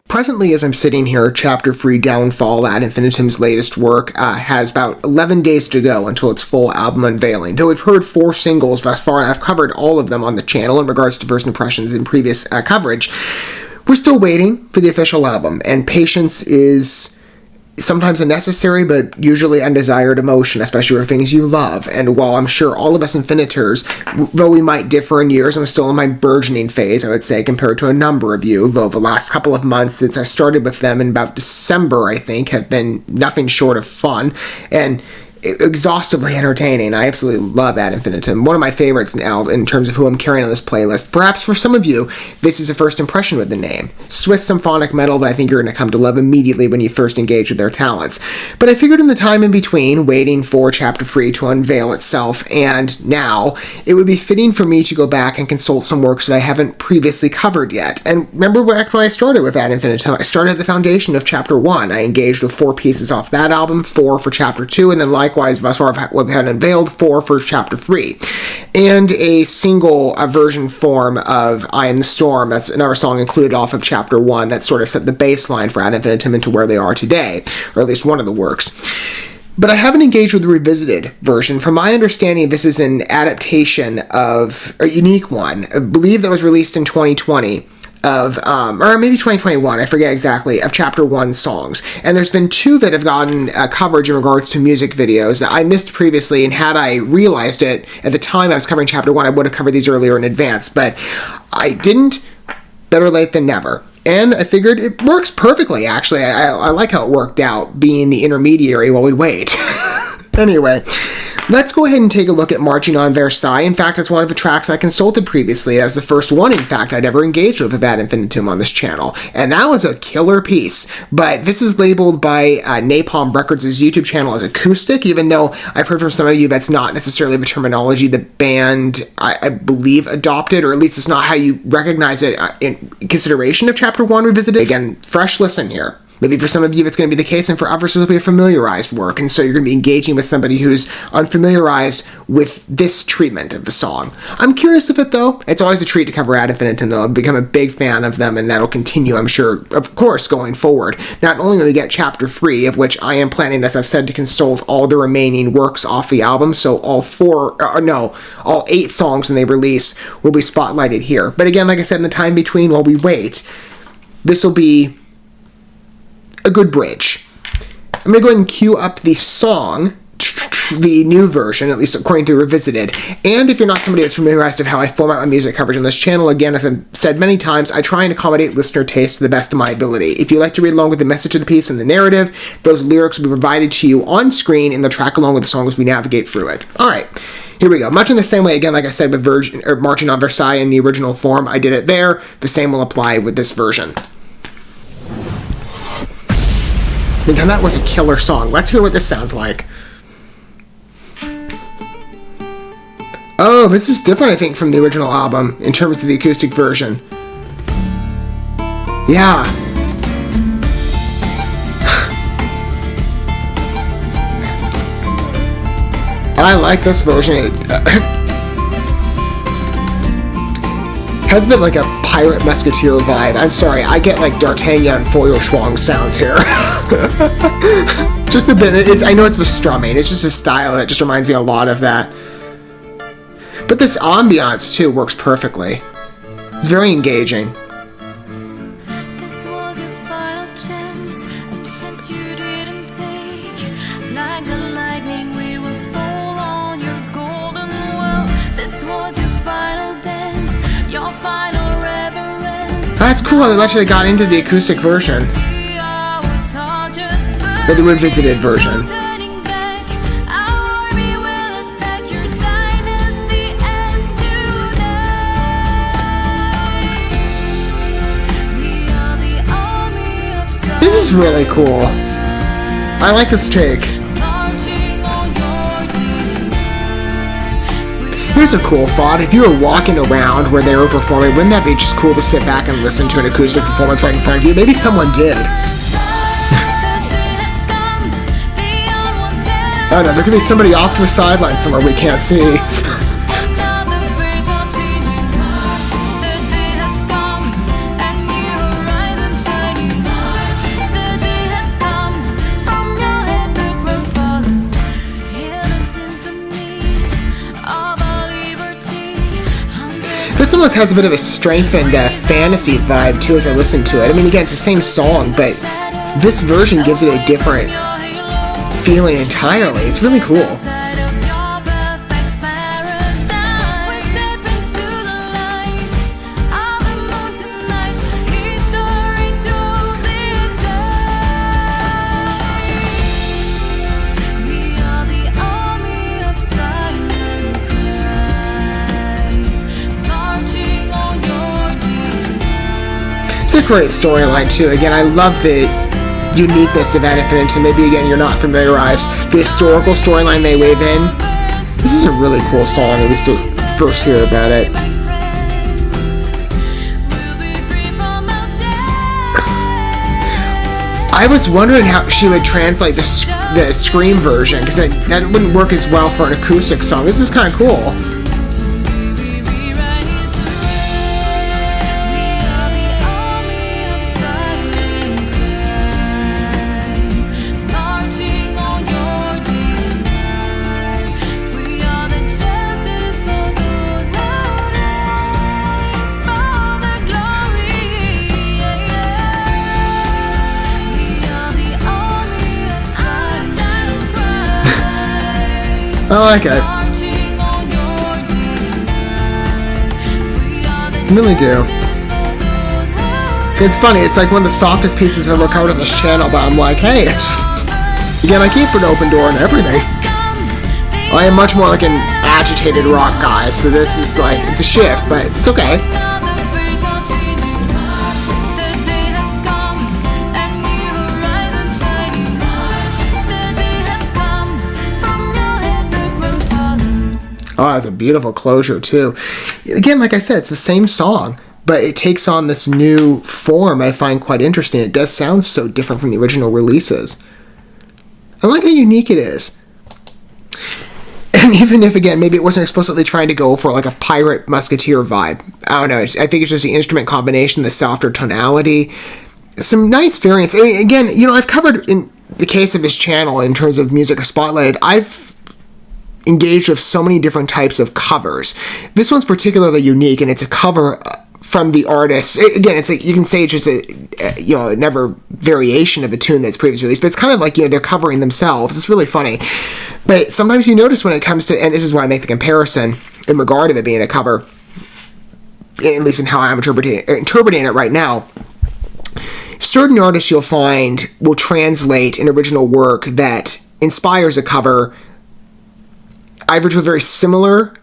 Presently, as I'm sitting here, Chapter 3 Downfall, Ad Infinitum's latest work, has about 11 days to go until its full album unveiling. Though we've heard 4 singles thus far, and I've covered all of them on the channel in regards to first impressions in previous coverage, we're still waiting for the official album, and patience is sometimes a necessary but usually undesired emotion, especially for things you love. And while I'm sure all of us Infinitors, though we might differ in years, I'm still in my burgeoning phase, I would say, compared to a number of you, though the last couple of months since I started with them in about December, I think, have been nothing short of fun and exhaustively entertaining. I absolutely love Ad Infinitum. One of my favorites now in terms of who I'm carrying on this playlist. Perhaps for some of you, this is a first impression with the name. Swiss symphonic metal that I think you're going to come to love immediately when you first engage with their talents. But I figured in the time in between, waiting for Chapter 3 to unveil itself, and now, it would be fitting for me to go back and consult some works that I haven't previously covered yet. And remember back when I started with Ad Infinitum, I started at the foundation of Chapter 1. I engaged with 4 pieces off that album, 4 for Chapter 2, and then likewise, thus far I've had unveiled 4 for Chapter 3. And a single version form of I Am the Storm, that's another song included off of Chapter 1 that sort of set the baseline for Ad Infinitum into where they are today, or at least one of the works. But I haven't engaged with the revisited version. From my understanding, this is an adaptation of a unique one. I believe that was released in 2020. Or maybe 2021, I forget exactly, of Chapter 1 songs. And there's been 2 that have gotten coverage in regards to music videos that I missed previously, and had I realized it at the time I was covering Chapter 1, I would have covered these earlier in advance. But I didn't. Better late than never. And I figured it works perfectly, actually. I like how it worked out, being the intermediary while we wait. Anyway, let's go ahead and take a look at Marching on Versailles. In fact, it's one of the tracks I consulted previously as the first one, in fact, I'd ever engaged with Ad Infinitum on this channel. And that was a killer piece. But this is labeled by Napalm Records' YouTube channel as acoustic, even though I've heard from some of you that's not necessarily the terminology the band, I believe, adopted, or at least it's not how you recognize it in consideration of Chapter 1 Revisited. Again, fresh listen here. Maybe for some of you it's going to be the case, and for others it'll be a familiarized work, and so you're going to be engaging with somebody who's unfamiliarized with this treatment of the song. I'm curious of it, though. It's always a treat to cover Ad Infinitum, though. I've become a big fan of them, and that'll continue, I'm sure, of course, going forward. Not only will we get Chapter 3, of which I am planning, as I've said, to consult all the remaining works off the album, so all 8 songs when they release will be spotlighted here. But again, like I said, in the time between while we wait, this will be a good bridge. I'm going to go ahead and cue up the song, the new version, at least according to Revisited. And if you're not somebody that's familiarized with how I format my music coverage on this channel, again, as I've said many times, I try and accommodate listener taste to the best of my ability. If you like to read along with the message of the piece and the narrative, those lyrics will be provided to you on screen in the track along with the song as we navigate through it. Alright, here we go. Much in the same way, again, like I said, with Marching on Versailles in the original form, I did it there. The same will apply with this version. Again, that was a killer song. Let's hear what this sounds like. Oh, this is different, I think, from the original album in terms of the acoustic version. Yeah. I like this version. It has a bit like a pirate musketeer vibe. I'm sorry, I get like D'Artagnan Feuerschwang sounds here. Just a bit. I know it's the strumming. It's just a style that just reminds me a lot of that. But this ambiance too works perfectly. It's very engaging. This was your final chance, a chance you didn't take. Like the lightning, we will fall on your golden well. This was your final dance, your final reverence. That's cool. They actually got into the acoustic version. Or the revisited version. This is really cool. I like this take. Here's a cool thought. If you were walking around where they were performing, wouldn't that be just cool to sit back and listen to an acoustic performance right in front of you? Maybe someone did. I don't know, there could be somebody off to the sideline somewhere we can't see. almost has a bit of a strengthened fantasy vibe too as I listen to it. I mean, again, it's the same song, but this version gives it a different feeling entirely. It's really cool. It's a great storyline too. Again, I love the uniqueness of Ad Infinitum. Maybe again you're not familiarized. The historical storyline they weave in. This is a really cool song, at least to first hear about it. I was wondering how she would translate the Scream version, because that wouldn't work as well for an acoustic song. This is kind of cool. I like it. I really do. It's funny, it's like one of the softest pieces I've ever covered on this channel, but I'm like, hey, it's... Again, I keep an open door and everything. I am much more like an agitated rock guy, so this is like, it's a shift, but it's okay. Oh, that's a beautiful closure, too. Again, like I said, it's the same song, but it takes on this new form I find quite interesting. It does sound so different from the original releases. I like how unique it is. And even if, again, maybe it wasn't explicitly trying to go for like a pirate musketeer vibe. I don't know. I think it's just the instrument combination, the softer tonality. Some nice variants. I mean, again, you know, I've covered in the case of this channel in terms of music spotlighted, I've engaged with so many different types of covers. This one's particularly unique, and it's a cover from the artist. Again, it's like, you can say it's just a never variation of a tune that's previously released, but it's kind of like, you know, they're covering themselves. It's really funny. But sometimes you notice when it comes to, and this is why I make the comparison in regard of it being a cover, at least in how I'm interpreting it right now, certain artists you'll find will translate an original work that inspires a cover either to a very similar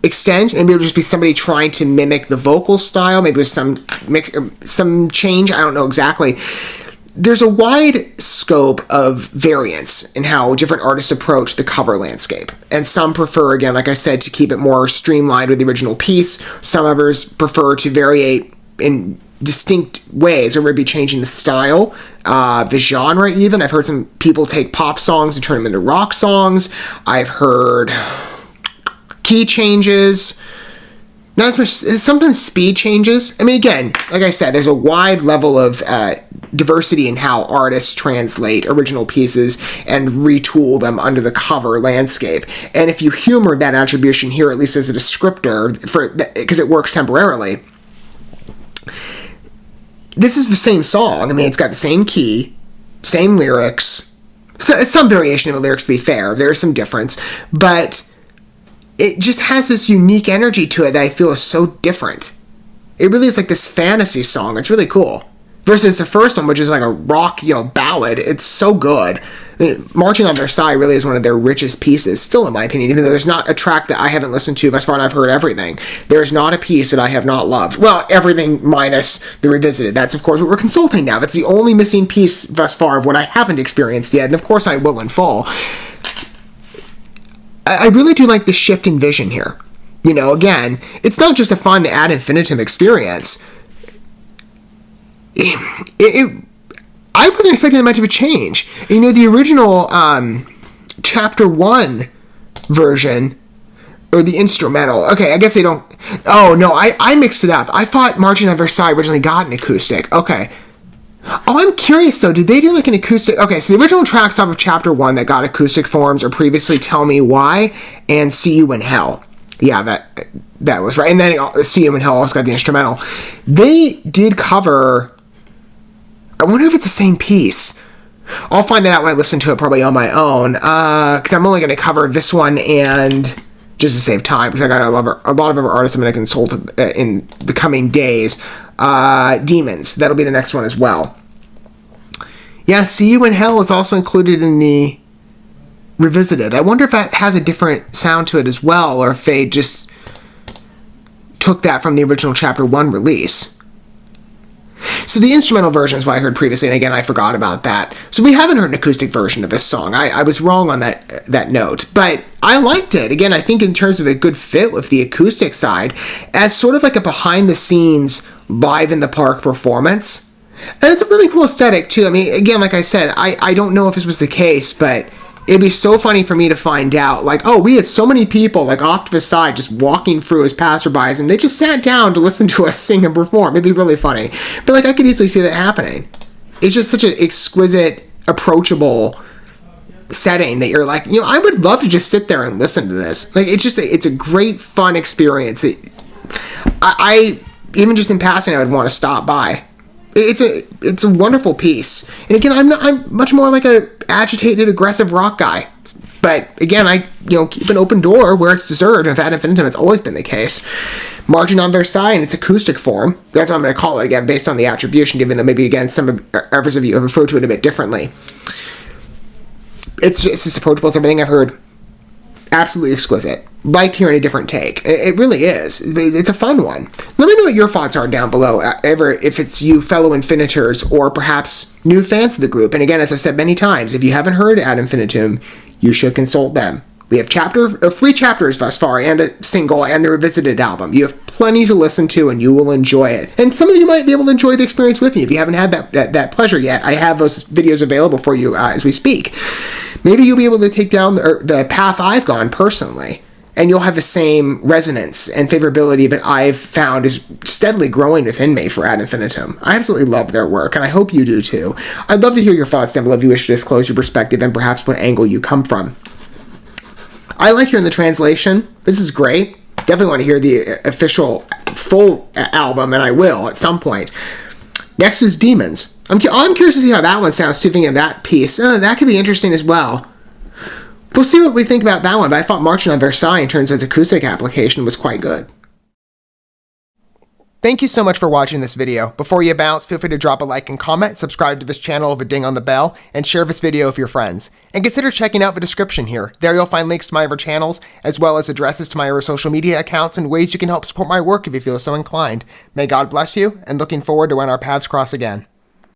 extent, maybe it'll just be somebody trying to mimic the vocal style, maybe with some change, I don't know exactly. There's a wide scope of variance in how different artists approach the cover landscape, and some prefer, again, like I said, to keep it more streamlined with the original piece. Some others prefer to variate in distinct ways, or maybe changing the style, the genre even. I've heard some people take pop songs and turn them into rock songs. I've heard key changes, not as much, sometimes speed changes. I mean, again, like I said, there's a wide level of diversity in how artists translate original pieces and retool them under the cover landscape. And if you humor that attribution here, at least as a descriptor, because it works temporarily, this is the same song. I mean, it's got the same key, same lyrics. So, some variation of the lyrics, to be fair. There's some difference. But it just has this unique energy to it that I feel is so different. It really is like this fantasy song. It's really cool. Versus the first one, which is like a rock, ballad. It's so good. I mean, Marching on Versailles really is one of their richest pieces, still in my opinion, even though there's not a track that I haven't listened to. As far as I've heard everything, there's not a piece that I have not loved. Well, everything minus the Revisited. That's, of course, what we're consulting now. That's the only missing piece thus far of what I haven't experienced yet, and of course I will in full. I really do like the shift in vision here. Again, it's not just a fun Ad Infinitum experience. I wasn't expecting that much of a change. The original Chapter 1 version, or the instrumental, okay, I guess they don't, oh no, I mixed it up. I thought Marching on Versailles originally got an acoustic, okay. Oh, I'm curious though, did they do like an acoustic, okay, so the original tracks off of Chapter 1 that got acoustic forms are previously Tell Me Why and See You in Hell. Yeah, that was right. And then See You in Hell also got the instrumental. They did cover... I wonder if it's the same piece. I'll find that out when I listen to it probably on my own. Because I'm only going to cover this one and... just to save time, because I got a lot of other artists I'm going to consult in the coming days. Demons. That'll be the next one as well. Yeah, See You in Hell is also included in the Revisited. I wonder if that has a different sound to it as well, or if they just took that from the original Chapter 1 release. So the instrumental version is what I heard previously, and again, I forgot about that. So we haven't heard an acoustic version of this song. I was wrong on that note, but I liked it. Again, I think in terms of a good fit with the acoustic side, as sort of like a behind-the-scenes, live-in-the-park performance. And it's a really cool aesthetic, too. I mean, again, like I said, I don't know if this was the case, but it'd be so funny for me to find out, like, oh, we had so many people, like, off to the side just walking through as passerbys, and they just sat down to listen to us sing and perform. It'd be really funny. But, like, I could easily see that happening. It's just such an exquisite, approachable setting that you're like, you know, I would love to just sit there and listen to this. Like, it's a great, fun experience. I even just in passing, I would want to stop by. It's a wonderful piece. And again, I'm much more like a agitated, aggressive rock guy. But again, I keep an open door where it's deserved. And ad infinitum, it's always been the case. Marching on Versailles in its acoustic form. That's what I'm going to call it again, based on the attribution, given that maybe again some others of you have referred to it a bit differently. It's just as approachable as everything I've heard. Absolutely exquisite. Liked hearing a different take. It really is. It's a fun one. Let me know what your thoughts are down below, if it's you fellow Infinitors or perhaps new fans of the group. And again, as I've said many times, if you haven't heard Ad Infinitum, you should consult them. We have 3 chapters thus far, and a single, and the Revisited album. You have plenty to listen to, and you will enjoy it. And some of you might be able to enjoy the experience with me. If you haven't had that pleasure yet, I have those videos available for you as we speak. Maybe you'll be able to take down the path I've gone personally, and you'll have the same resonance and favorability that I've found is steadily growing within me for Ad Infinitum. I absolutely love their work, and I hope you do too. I'd love to hear your thoughts down below if you wish to disclose your perspective and perhaps what angle you come from. I like hearing the translation. This is great. Definitely want to hear the official full album, and I will at some point. Next is Demons. I'm curious to see how that one sounds too, thinking of that piece. That could be interesting as well. We'll see what we think about that one, but I thought Marching on Versailles in terms of its acoustic application was quite good. Thank you so much for watching this video. Before you bounce, feel free to drop a like and comment, subscribe to this channel with a ding on the bell, and share this video with your friends. And consider checking out the description here. There you'll find links to my other channels, as well as addresses to my other social media accounts and ways you can help support my work if you feel so inclined. May God bless you, and looking forward to when our paths cross again.